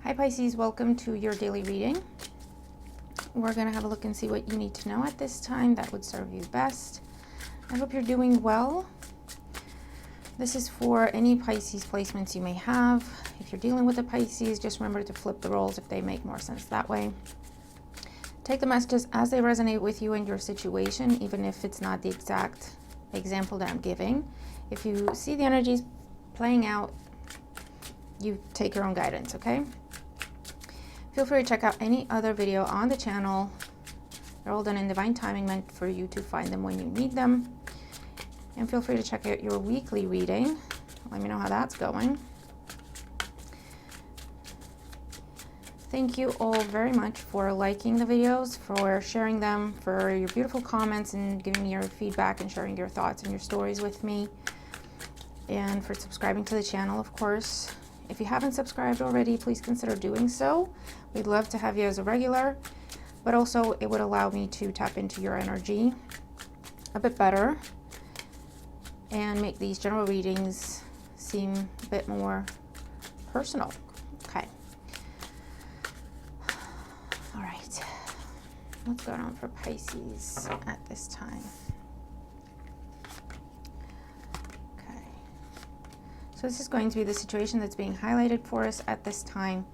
Hi Pisces, welcome to your daily reading. We're going to have a look and see what you need to know at this time that would serve you best. I hope you're doing well. This is for any Pisces placements you may have. If you're dealing with a Pisces, just remember to flip the roles if they make more sense that way. Take the messages as they resonate with you and your situation, even if it's not the exact example that I'm giving. If you see the energies playing out, you take your own guidance, okay? Feel free to check out any other video on the channel. They're all done in divine timing, meant for you to find them when you need them. And feel free to check out your weekly reading. Let me know how that's going. Thank you all very much for liking the videos, for sharing them, for your beautiful comments and giving me your feedback and sharing your thoughts and your stories with me. And for subscribing to the channel, of course. If you haven't subscribed already, please consider doing so. We'd love to have you as a regular, but also it would allow me to tap into your energy a bit better and make these general readings seem a bit more personal. Okay. All right. What's going on for Pisces at this time? So this is going to be the situation that's being highlighted for us at this time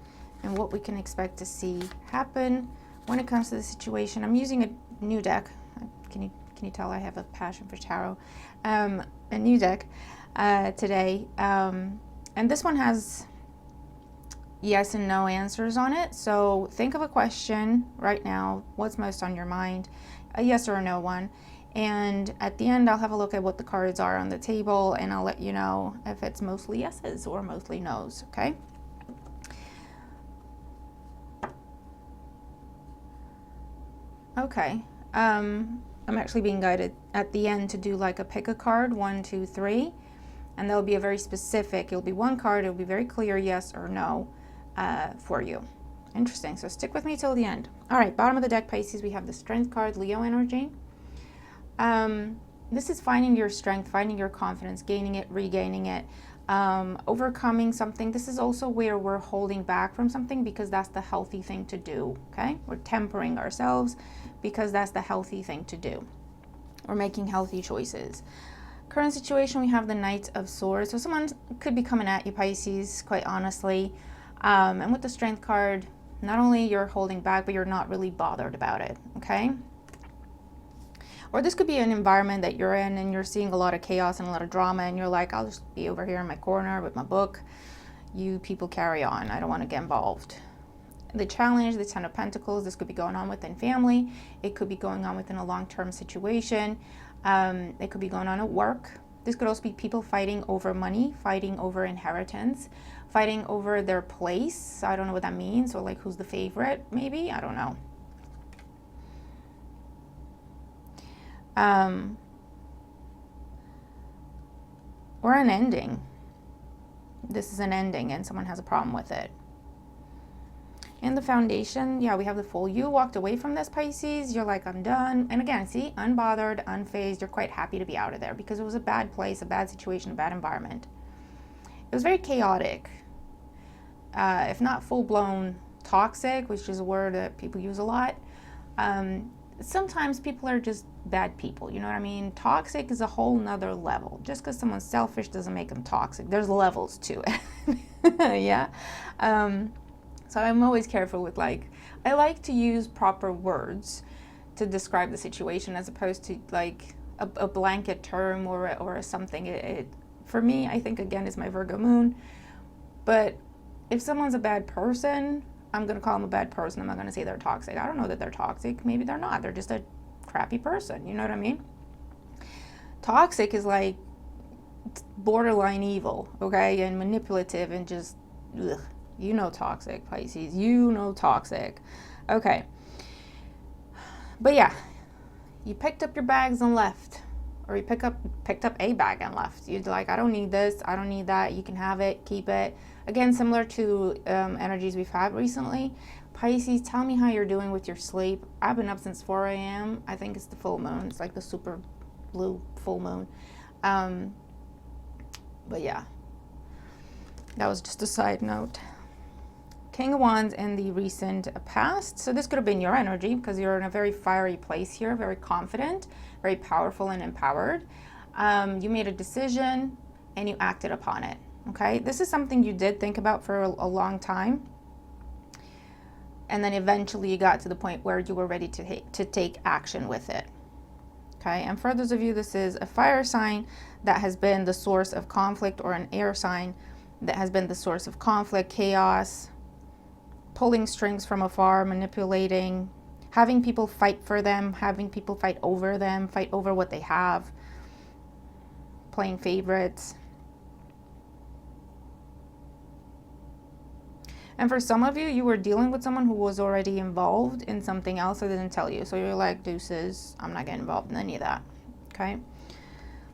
and what we can expect to see happen when it comes to the situation. I'm using a new deck. Can you tell I have a passion for tarot? A new deck today. And this one has yes and no answers on it. So think of a question right now. What's most on your mind? A yes or a no one. And at the end, I'll have a look at what the cards are on the table, and I'll let you know if it's mostly yeses or mostly nos, okay? Okay, I'm actually being guided at the end to do like a pick a card, 1, 2, 3, and there'll be a very specific, it'll be one card, it'll be very clear yes or no for you. Interesting, so stick with me till the end. All right, bottom of the deck, Pisces, we have the Strength card, Leo energy. This is finding your strength, finding your confidence, gaining it, regaining it, overcoming something. This is also where we're holding back from something because that's the healthy thing to do, okay? We're tempering ourselves because that's the healthy thing to do. We're making healthy choices. Current situation, we have the Knight of Swords. So someone could be coming at you, Pisces, quite honestly. And with the Strength card, not only you're holding back, but you're not really bothered about it, okay? Or this could be an environment that you're in and you're seeing a lot of chaos and a lot of drama and you're like, I'll just be over here in my corner with my book. You people carry on. I don't want to get involved. The challenge, the Ten of Pentacles, this could be going on within family. It could be going on within a long-term situation. It could be going on at work. This could also be people fighting over money, fighting over inheritance, fighting over their place. I don't know what that means. Or like who's the favorite, maybe? I don't know. Or an ending. This is an ending and someone has a problem with it. In the Foundation, yeah, we have the Fool. You walked away from this, Pisces. You're like, I'm done. And again, see, unbothered, unfazed. You're quite happy to be out of there because it was a bad place, a bad situation, a bad environment. It was very chaotic. If not full-blown toxic, which is a word that people use a lot. Sometimes people are just bad people, you know what I mean? Toxic is a whole nother level. Just because someone's selfish doesn't make them toxic. There's levels to it. Yeah. So I'm always careful with like, I like to use proper words to describe the situation as opposed to like a blanket term or something. For me, I think again is my Virgo moon. But if someone's a bad person, I'm going to call them a bad person. I'm not going to say they're toxic. I don't know that they're toxic. Maybe they're not. They're just a crappy person. You know what I mean? Toxic is like borderline evil, okay? And manipulative and just, ugh. You know toxic, Pisces. You know toxic. Okay. But yeah, you picked up your bags and left. Or you picked up a bag and left. You're like, I don't need this. I don't need that. You can have it. Keep it. Again, similar to energies we've had recently. Pisces, tell me how you're doing with your sleep. I've been up since 4 a.m. I think it's the full moon. It's like the super blue full moon. But yeah, that was just a side note. King of Wands in the recent past. So this could have been your energy because you're in a very fiery place here, very confident, very powerful and empowered. You made a decision and you acted upon it. Okay, this is something you did think about for a long time. And then eventually you got to the point where you were ready to take action with it. Okay, and for those of you, this is a fire sign that has been the source of conflict, or an air sign that has been the source of conflict, chaos, pulling strings from afar, manipulating, having people fight for them, having people fight over them, fight over what they have, playing favorites. And for some of you, you were dealing with someone who was already involved in something else that didn't tell you. So you're like, deuces, I'm not getting involved in any of that. Okay.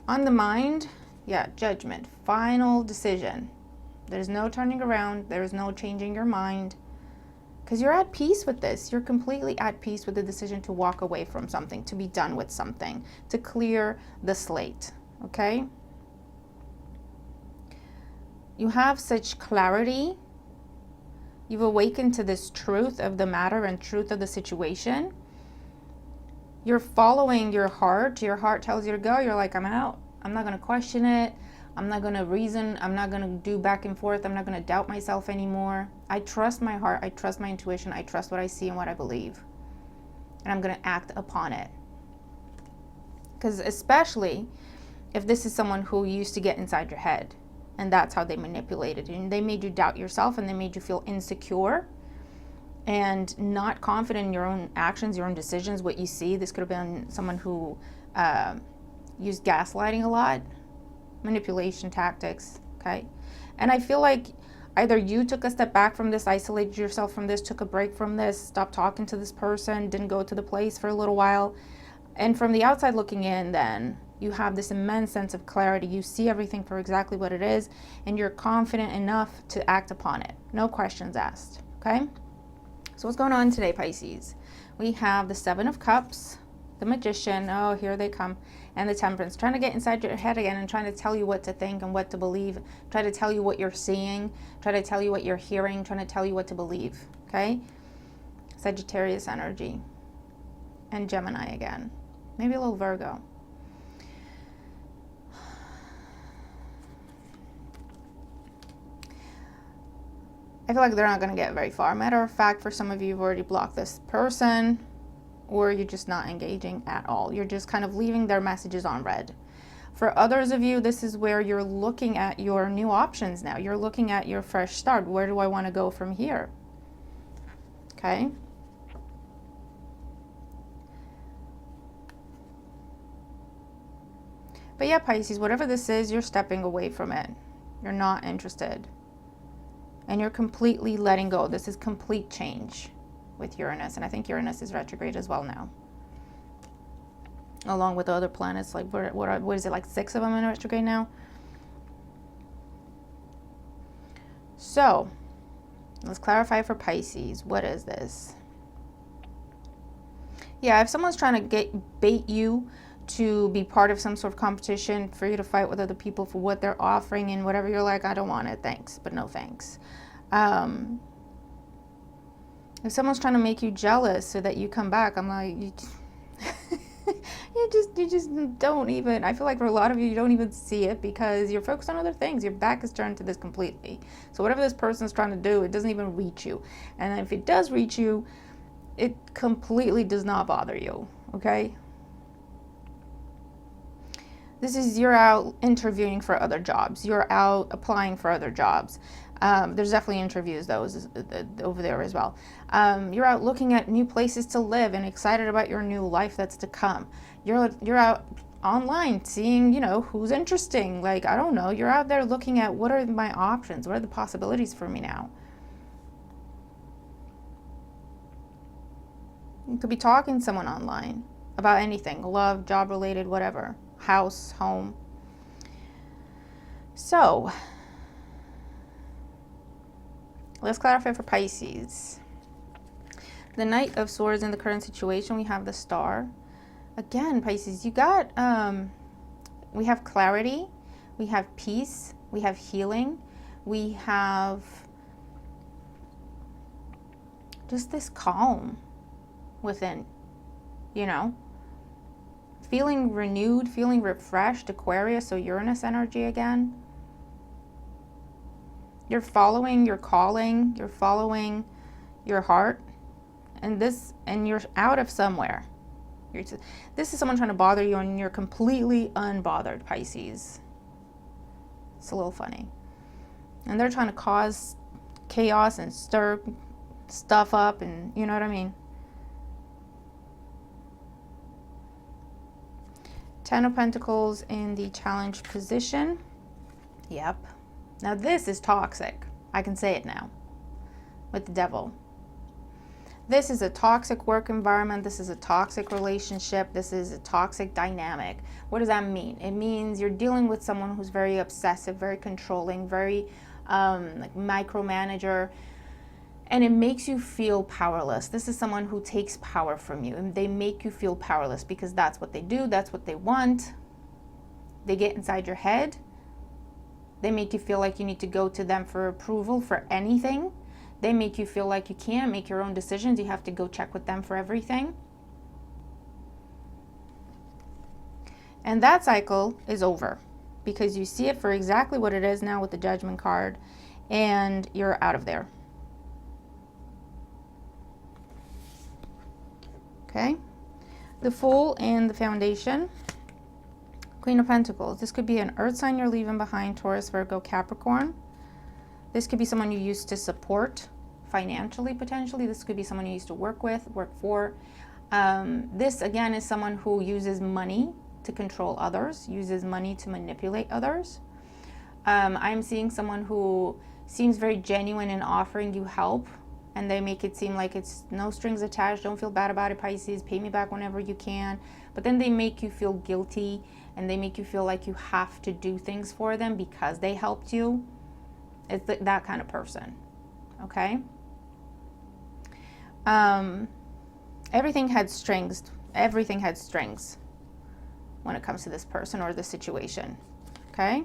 On the mind, yeah, judgment, final decision. There's no turning around. There's no changing your mind. Because you're at peace with this. You're completely at peace with the decision to walk away from something, to be done with something, to clear the slate. Okay. You have such clarity. You've awakened to this truth of the matter and truth of the situation. You're following your heart. Your heart tells you to go. You're like, I'm out. I'm not going to question it. I'm not going to reason. I'm not going to do back and forth. I'm not going to doubt myself anymore. I trust my heart. I trust my intuition. I trust what I see and what I believe. And I'm going to act upon it. Because especially if this is someone who used to get inside your head. And that's how they manipulated you. And they made you doubt yourself, and they made you feel insecure and not confident in your own actions, your own decisions, what you see. This could have been someone who used gaslighting a lot, manipulation tactics, okay? And I feel like either you took a step back from this, isolated yourself from this, took a break from this, stopped talking to this person, didn't go to the place for a little while. And from the outside looking in, then you have this immense sense of clarity. You see everything for exactly what it is, and you're confident enough to act upon it. No questions asked, okay? So what's going on today, Pisces? We have the Seven of Cups, the Magician, oh, here they come, and the Temperance, trying to get inside your head again and trying to tell you what to think and what to believe, try to tell you what you're seeing, try to tell you what you're hearing, trying to tell you what to believe, okay? Sagittarius energy, and Gemini again, maybe a little Virgo. I feel like they're not going to get very far. Matter of fact, for some of you, you've already blocked this person, or you're just not engaging at all. You're just kind of leaving their messages on read. For others of you, this is where you're looking at your new options now. You're looking at your fresh start. Where do I want to go from here? Okay. But yeah, Pisces, whatever this is, you're stepping away from it. You're not interested. And you're completely letting go. This is complete change with Uranus. And I think Uranus is retrograde as well now. Along with the other planets. Like, what is it, like 6 of them in retrograde now? So, let's clarify for Pisces. What is this? Yeah, if someone's trying to bait you to be part of some sort of competition, for you to fight with other people for what they're offering and whatever, you're like, I don't want it, thanks, but no thanks. If someone's trying to make you jealous so that you come back, I'm like, you just don't even, I feel like for a lot of you, you don't even see it because you're focused on other things. Your back is turned to this completely. So whatever this person's trying to do, it doesn't even reach you. And if it does reach you, it completely does not bother you, okay? This is, you're out interviewing for other jobs. You're out applying for other jobs. There's definitely interviews, those over there as well. You're out looking at new places to live and excited about your new life that's to come. You're out online seeing, you know, who's interesting. Like, I don't know. You're out there looking at what are my options? What are the possibilities for me now? You could be talking to someone online about anything, love, job related, whatever. House, home. So, let's clarify for Pisces. The Knight of Swords in the current situation, we have the Star. Again, Pisces, you got, we have clarity, we have peace, we have healing, we have just this calm within, you know, feeling renewed, feeling refreshed. Aquarius, so Uranus energy again. You're following your calling, you're following your heart, and you're out of somewhere. This is someone trying to bother you, and you're completely unbothered, Pisces. It's a little funny. And they're trying to cause chaos and stir stuff up, and you know what I mean. Ten of Pentacles in the challenge position. Yep. Now this is toxic. I can say it now. With the Devil. This is a toxic work environment. This is a toxic relationship. This is a toxic dynamic. What does that mean? It means you're dealing with someone who's very obsessive, very controlling, very like micromanager, and it makes you feel powerless. This is someone who takes power from you, and they make you feel powerless because that's what they do. That's what they want. They get inside your head. They make you feel like you need to go to them for approval for anything. They make you feel like you can't make your own decisions. You have to go check with them for everything. And that cycle is over because you see it for exactly what it is now with the Judgment card, and you're out of there. Okay? The Fool and the Foundation. Queen of Pentacles. This could be an earth sign you're leaving behind, Taurus, Virgo, Capricorn. This could be someone you used to support financially, potentially. This could be someone you used to work with, work for. This, again, is someone who uses money to control others, uses money to manipulate others. I'm seeing someone who seems very genuine in offering you help, and they make it seem like it's no strings attached. Don't feel bad about it, Pisces. Pay me back whenever you can. But then they make you feel guilty, and they make you feel like you have to do things for them because they helped you. It's that kind of person, okay? Everything had strings. Everything had strings when it comes to this person or the situation, okay?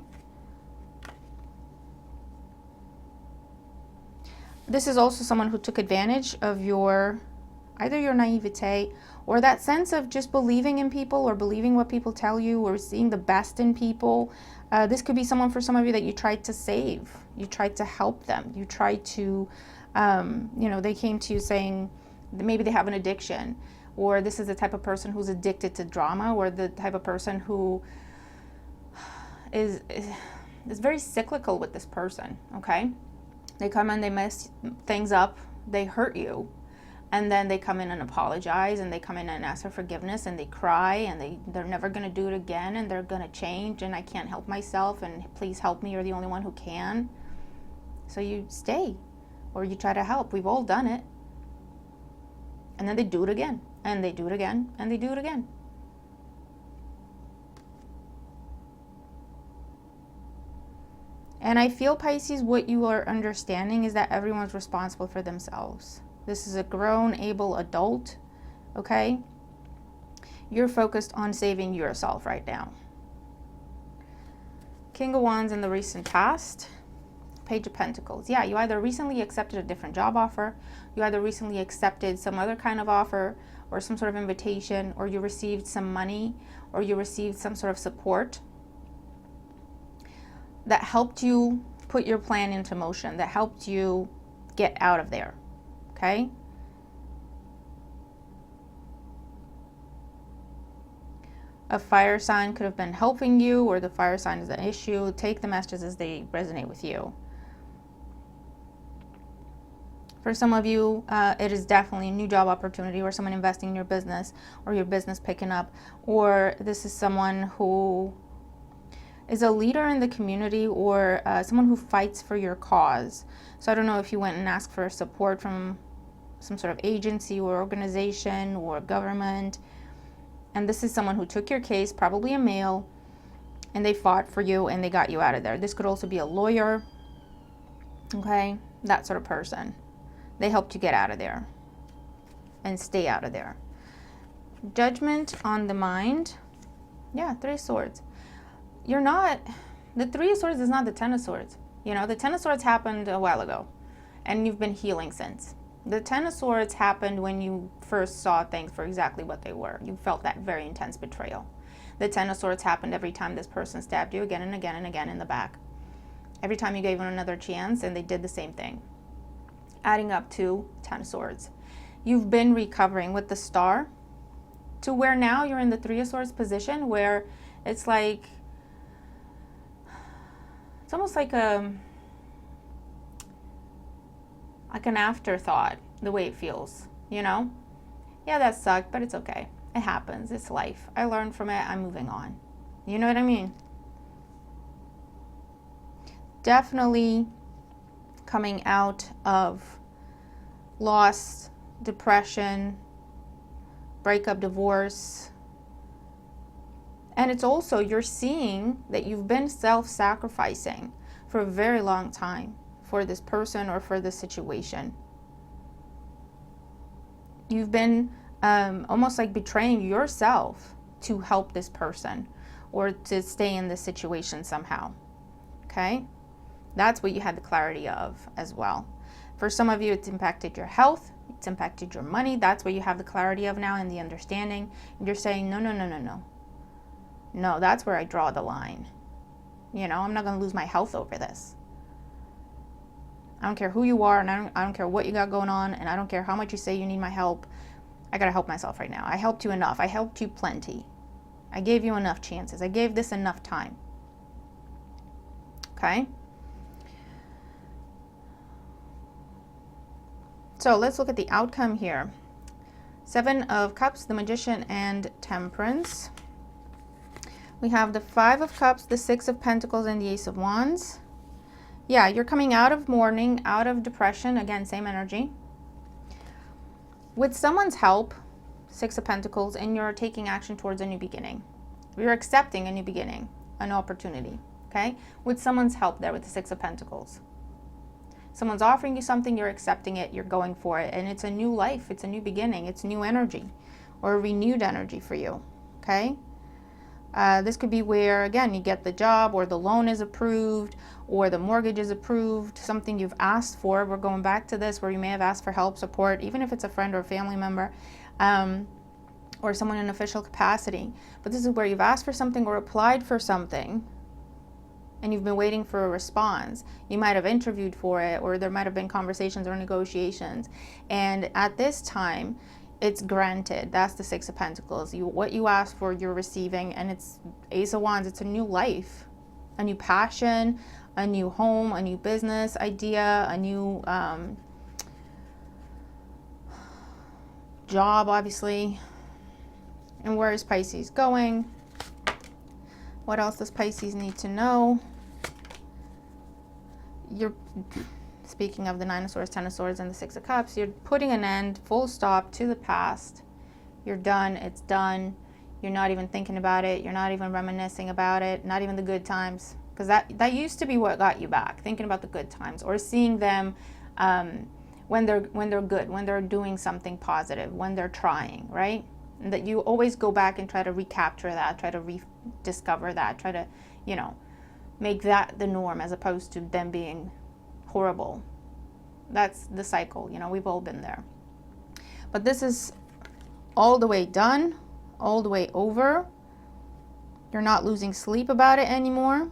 This is also someone who took advantage of either your naivete or that sense of just believing in people or believing what people tell you or seeing the best in people. This could be someone for some of you that you tried to save. You tried to help them. You tried to, they came to you saying maybe they have an addiction, or this is the type of person who's addicted to drama, or the type of person who is very cyclical with this person, okay? They come in, they mess things up, they hurt you, and then they come in and apologize, and they come in and ask for forgiveness, and they cry, and they're never going to do it again, and they're going to change, and I can't help myself, and please help me, you're the only one who can. So you stay, or you try to help. We've all done it. And then they do it again, and they do it again, and they do it again. And I feel, Pisces, what you are understanding is that everyone's responsible for themselves. This is a grown, able adult, okay? You're focused on saving yourself right now. King of Wands in the recent past. Page of Pentacles. Yeah, you either recently accepted a different job offer, you either recently accepted some other kind of offer or some sort of invitation, or you received some money, or you received some sort of support that helped you put your plan into motion, that helped you get out of there, okay? A fire sign could have been helping you, or the fire sign is an issue. Take the messages as they resonate with you. For some of you, it is definitely a new job opportunity, or someone investing in your business, or your business picking up, or this is someone who is a leader in the community, or someone who fights for your cause. So I don't know if you went and asked for support from some sort of agency or organization or government, and this is someone who took your case, probably a male, and they fought for you and they got you out of there. This could also be a lawyer, okay? That sort of person. They helped you get out of there and stay out of there. Judgment on the mind. Yeah, 3 of Swords. You're not, the 3 of Swords is not the 10 of Swords. You know, the 10 of Swords happened a while ago, and you've been healing since. The Ten of Swords happened when you first saw things for exactly what they were. You felt that very intense betrayal. The Ten of Swords happened every time this person stabbed you again and again and again in the back. Every time you gave them another chance and they did the same thing. Adding up to Ten of Swords. You've been recovering with the Star to where now you're in the Three of Swords position where it's like, it's almost like an afterthought, the way it feels, you know? Yeah, that sucked, but it's okay. It happens. It's life. I learned from it. I'm moving on. You know what I mean? Definitely coming out of loss, depression, breakup, divorce. And it's also, you're seeing that you've been self-sacrificing for a very long time for this person or for this situation. You've been almost like betraying yourself to help this person or to stay in this situation somehow. Okay? That's what you had the clarity of as well. For some of you, it's impacted your health. It's impacted your money. That's what you have the clarity of now and the understanding. And you're saying, no, no, no, no, no. No, that's where I draw the line. You know, I'm not going to lose my health over this. I don't care who you are, and I don't care what you got going on, and I don't care how much you say you need my help. I got to help myself right now. I helped you enough. I helped you plenty. I gave you enough chances. I gave this enough time. Okay? So let's look at the outcome here. Seven of Cups, the Magician, and Temperance. We have the Five of Cups, the Six of Pentacles, and the Ace of Wands. Yeah, you're coming out of mourning, out of depression. Again, same energy. With someone's help, Six of Pentacles, and you're taking action towards a new beginning. You're accepting a new beginning, an opportunity, okay? With someone's help there with the Six of Pentacles. Someone's offering you something, you're accepting it, you're going for it, and it's a new life, it's a new beginning, it's new energy, or a renewed energy for you, okay? This could be where, again, you get the job, or the loan is approved, or the mortgage is approved, something you've asked for. We're going back to this where you may have asked for help, support, even if it's a friend or a family member, or someone in official capacity. But this is where you've asked for something or applied for something, and you've been waiting for a response. You might have interviewed for it, or there might have been conversations or negotiations. And at this time, it's granted. That's the Six of Pentacles. What you asked for, you're receiving, and it's Ace of Wands. It's a new life, a new passion, a new home, a new business idea, a new job, obviously. And where is Pisces going? What else does Pisces need to know? You're, speaking of the Nine of Swords, Ten of Swords, and the Six of Cups, you're putting an end, full stop to the past. You're done. It's done. You're not even thinking about it. You're not even reminiscing about it. Not even the good times. Because that used to be what got you back, thinking about the good times, or seeing them when they're good, when they're doing something positive, when they're trying, right? And that you always go back and try to recapture that, try to rediscover that, try to, you know, make that the norm as opposed to them being horrible. That's the cycle, you know, we've all been there. But this is all the way done, all the way over. You're not losing sleep about it anymore.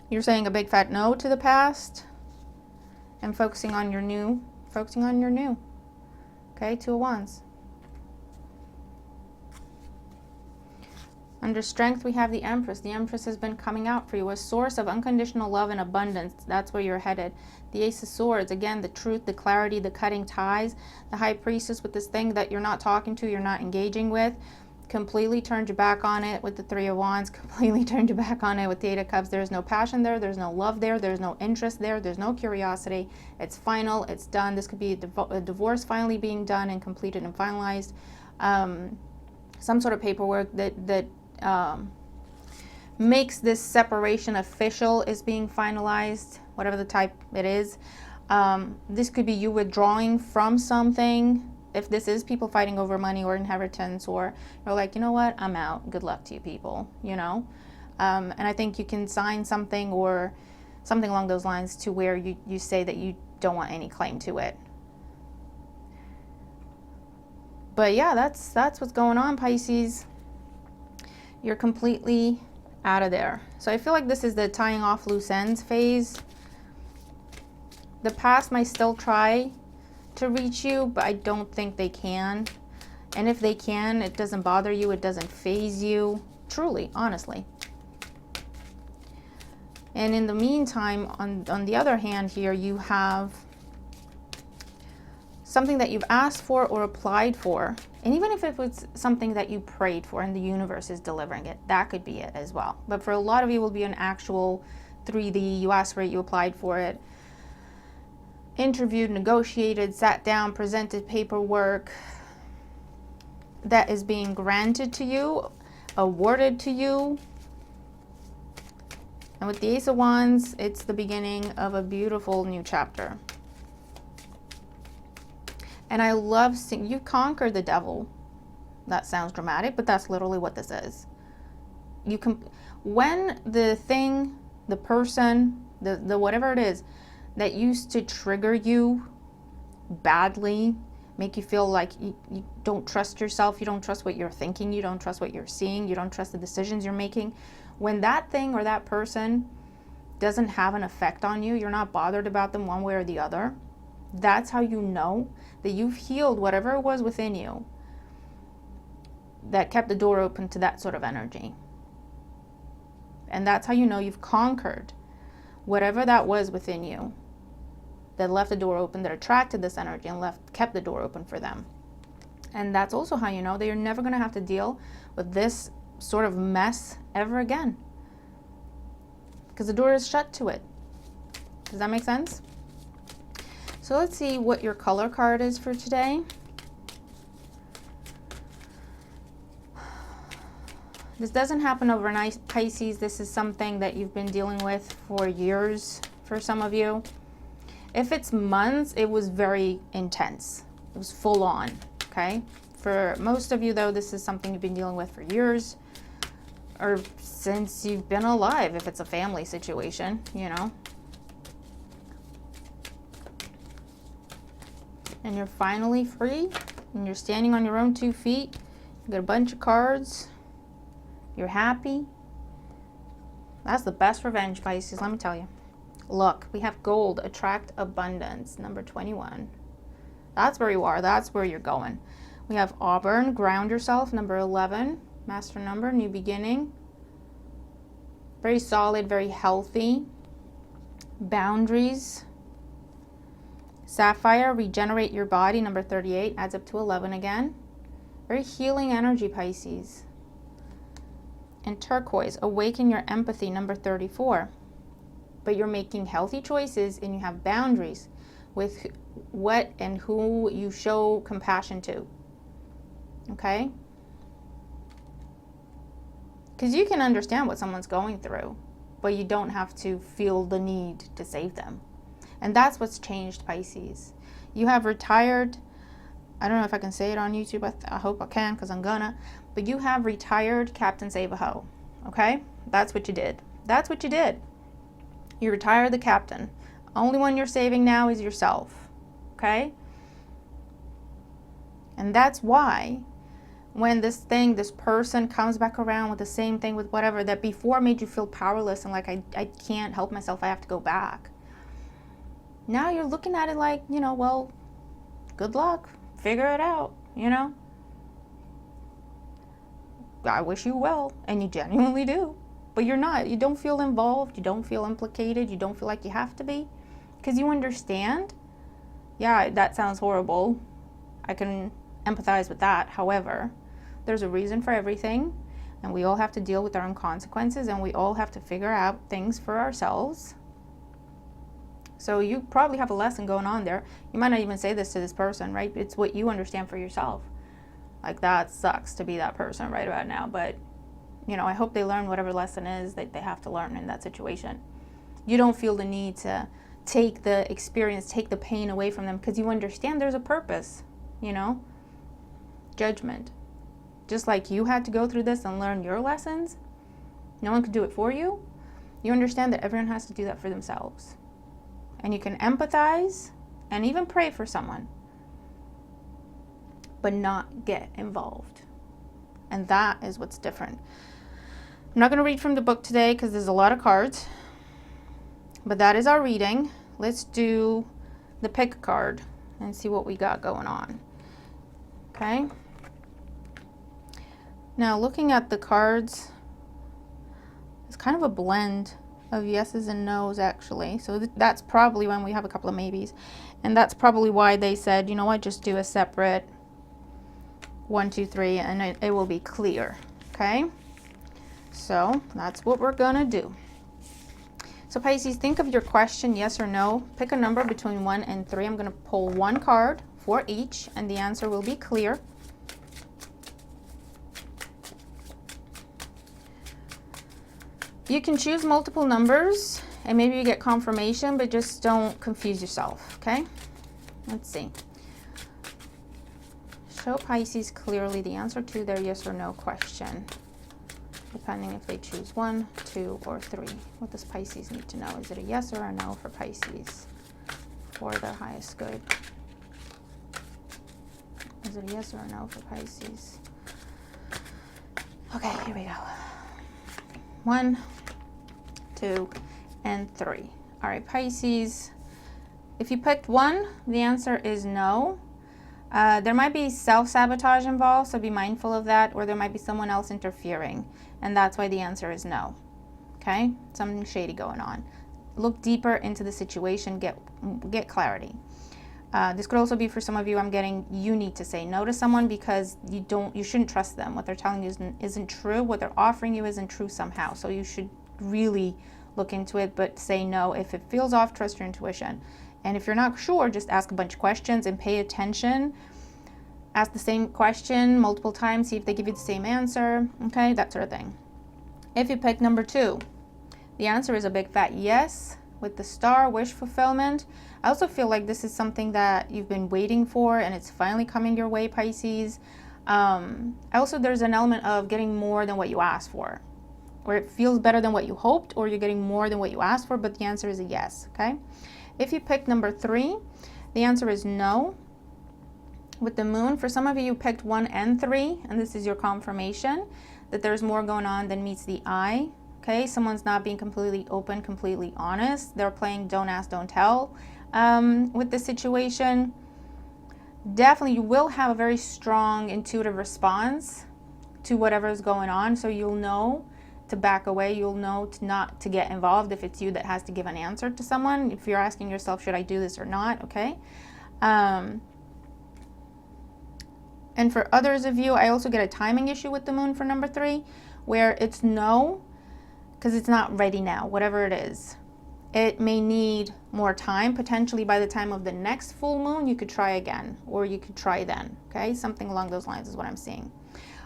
You're saying a big fat no to the past and focusing on your new, Okay, Two of Wands. Under Strength, we have the Empress. The Empress has been coming out for you, a source of unconditional love and abundance. That's where you're headed. The Ace of Swords, again, the truth, the clarity, the cutting ties. The High Priestess with this thing that you're not talking to, you're not engaging with. Completely turned your back on it with the Three of Wands. Completely turned your back on it with the Eight of Cups. There's no passion there. There's no love there. There's no interest there. There's no curiosity. It's final. It's done. This could be a divorce finally being done and completed and finalized. Some sort of paperwork that makes this separation official is being finalized, whatever the type it is. This could be you withdrawing from something. If this is people fighting over money or inheritance, or you're like, you know what, I'm out. Good luck to you people, you know. And I think you can sign something or something along those lines to where you say that you don't want any claim to it. But yeah, that's what's going on, Pisces. You're completely out of there. So I feel like this is the tying off loose ends phase. The past might still try to reach you, but I don't think they can. And if they can, it doesn't bother you. It doesn't faze you. Truly, honestly. And in the meantime, on the other hand here, you have something that you've asked for or applied for. And even if it was something that you prayed for and the universe is delivering it, that could be it as well. But for a lot of you, it will be an actual 3D. You asked for it, you applied for it, interviewed, negotiated, sat down, presented paperwork that is being granted to you, awarded to you. And with the Ace of Wands, it's the beginning of a beautiful new chapter. And I love seeing you conquer the devil. That sounds dramatic, but that's literally what this is. When the thing, the person, the whatever it is that used to trigger you badly, make you feel like you don't trust yourself, you don't trust what you're thinking, you don't trust what you're seeing, you don't trust the decisions you're making. When that thing or that person doesn't have an effect on you, you're not bothered about them one way or the other, that's how you know that you've healed whatever it was within you that kept the door open to that sort of energy. And that's how you know you've conquered whatever that was within you that left the door open, that attracted this energy and kept the door open for them. And that's also how you know that you're never going to have to deal with this sort of mess ever again, because the door is shut to it. Does that make sense? So let's see what your color card is for today. This doesn't happen overnight, Pisces. This is something that you've been dealing with for years for some of you. If it's months, it was very intense. It was full on, okay? For most of you, though, this is something you've been dealing with for years or since you've been alive, if it's a family situation, you know. And you're finally free, and you're standing on your own 2 feet. You got a bunch of cards. You're happy. That's the best revenge, Pisces, let me tell you. Look, we have gold, attract abundance, number 21. That's where you are. That's where you're going. We have Auburn, ground yourself, number 11, master number, new beginning. Very solid, very healthy. Boundaries. Sapphire, regenerate your body, number 38, adds up to 11 again. Very healing energy, Pisces. And turquoise, awaken your empathy, number 34. But you're making healthy choices and you have boundaries with what and who you show compassion to. Okay? Because you can understand what someone's going through, but you don't have to feel the need to save them. And that's what's changed, Pisces. You have retired. I don't know if I can say it on YouTube. I hope I can, because I'm gonna. But you have retired Captain Save-A-Ho. Okay? That's what you did. That's what you did. You retired the captain. Only one you're saving now is yourself. Okay? And that's why when this person comes back around with the same thing, with whatever that before made you feel powerless and like, I can't help myself, I have to go back. Now you're looking at it like, you know, well, good luck. Figure it out, you know? I wish you well, and you genuinely do. But you're not. You don't feel involved. You don't feel implicated. You don't feel like you have to be. Because you understand. Yeah, that sounds horrible. I can empathize with that. However, there's a reason for everything. And we all have to deal with our own consequences. And we all have to figure out things for ourselves. So you probably have a lesson going on there. You might not even say this to this person, right? It's what you understand for yourself. Like, that sucks to be that person right about now. But, you know, I hope they learn whatever lesson is that they have to learn in that situation. You don't feel the need to take the experience, take the pain away from them, because you understand there's a purpose, you know? Judgment. Just like you had to go through this and learn your lessons, no one could do it for you. You understand that everyone has to do that for themselves. and you can empathize and even pray for someone, but not get involved. And that is what's different. I'm not going to read from the book today because there's a lot of cards, but that is our reading. Let's do the pick card and see what we got going on. Okay. Now looking at the cards, it's kind of a blend of yeses and nos actually. So that's probably when we have a couple of maybes. And that's probably why they said, you know what, just do a separate 1, 2, 3 and it will be clear. Okay. So that's what we're gonna do. So Pisces, think of your question, yes or no. Pick a number between 1 and 3. I'm gonna pull one card for each and the answer will be clear. You can choose multiple numbers and maybe you get confirmation, but just don't confuse yourself, okay? Let's see. Show Pisces clearly the answer to their yes or no question, depending if they choose 1, 2, or 3. What does Pisces need to know? Is it a yes or a no for Pisces for their highest good? Is it a yes or a no for Pisces? Okay, here we go. 1, 2, and 3. All right, Pisces, if you picked 1, the answer is no. There might be self-sabotage involved, so be mindful of that, or there might be someone else interfering, and that's why the answer is no. Okay, something shady going on. Look deeper into the situation, get clarity. This could also be for some of you, I'm getting, you need to say no to someone because you shouldn't trust them. What they're telling you isn't true. What they're offering you isn't true somehow. So you should really look into it, but say no. If it feels off, trust your intuition. And if you're not sure, just ask a bunch of questions and pay attention. Ask the same question multiple times, see if they give you the same answer, okay, that sort of thing. If you pick number 2, the answer is a big fat yes with the star, wish fulfillment. I also feel like this is something that you've been waiting for and it's finally coming your way, Pisces. Also, there's an element of getting more than what you asked for, or it feels better than what you hoped, or you're getting more than what you asked for, but the answer is a yes, okay? If you pick number 3, the answer is no. With the moon, for some of you, you picked 1 and 3, and this is your confirmation that there's more going on than meets the eye, okay? Someone's not being completely open, completely honest. They're playing don't ask, don't tell with the situation. Definitely, you will have a very strong intuitive response to whatever is going on, so you'll know to back away. You'll know to not to get involved if it's you that has to give an answer to someone. If you're asking yourself, should I do this or not, okay? And for others of you, I also get a timing issue with the moon for number 3, where it's no, because it's not ready now, whatever it is. It may need more time. Potentially by the time of the next full moon, you could try again, or you could try then, okay? Something along those lines is what I'm seeing.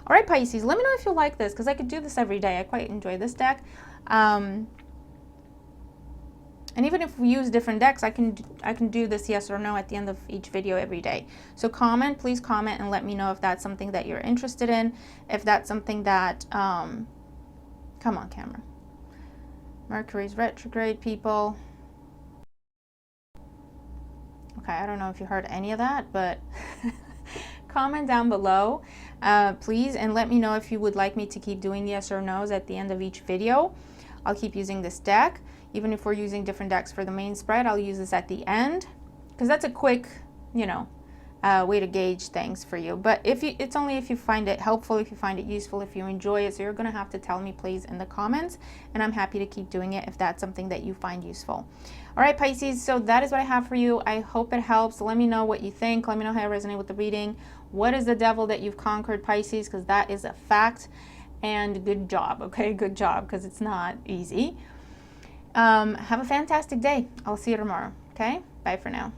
All right, Pisces, let me know if you like this, because I could do this every day. I quite enjoy this deck. And even if we use different decks, I can do this yes or no at the end of each video every day. So please comment and let me know if that's something that you're interested in. If that's something that, come on camera. Mercury's retrograde, people. Okay, I don't know if you heard any of that, but comment down below, please, and let me know if you would like me to keep doing yes or no's at the end of each video. I'll keep using this deck. Even if we're using different decks for the main spread, I'll use this at the end, because that's a quick, way to gauge things for you. But it's only if you find it helpful, if you find it useful, if you enjoy it. So you're going to have to tell me, please, in the comments, and I'm happy to keep doing it if that's something that you find useful. All right, Pisces, so that is what I have for you. I hope it helps. Let me know what you think. Let me know how it resonated with the reading. What is the devil that you've conquered, Pisces? Because that is a fact. And good job, okay? Good job, because it's not easy. Have a fantastic day. I'll see you tomorrow, okay? Bye for now.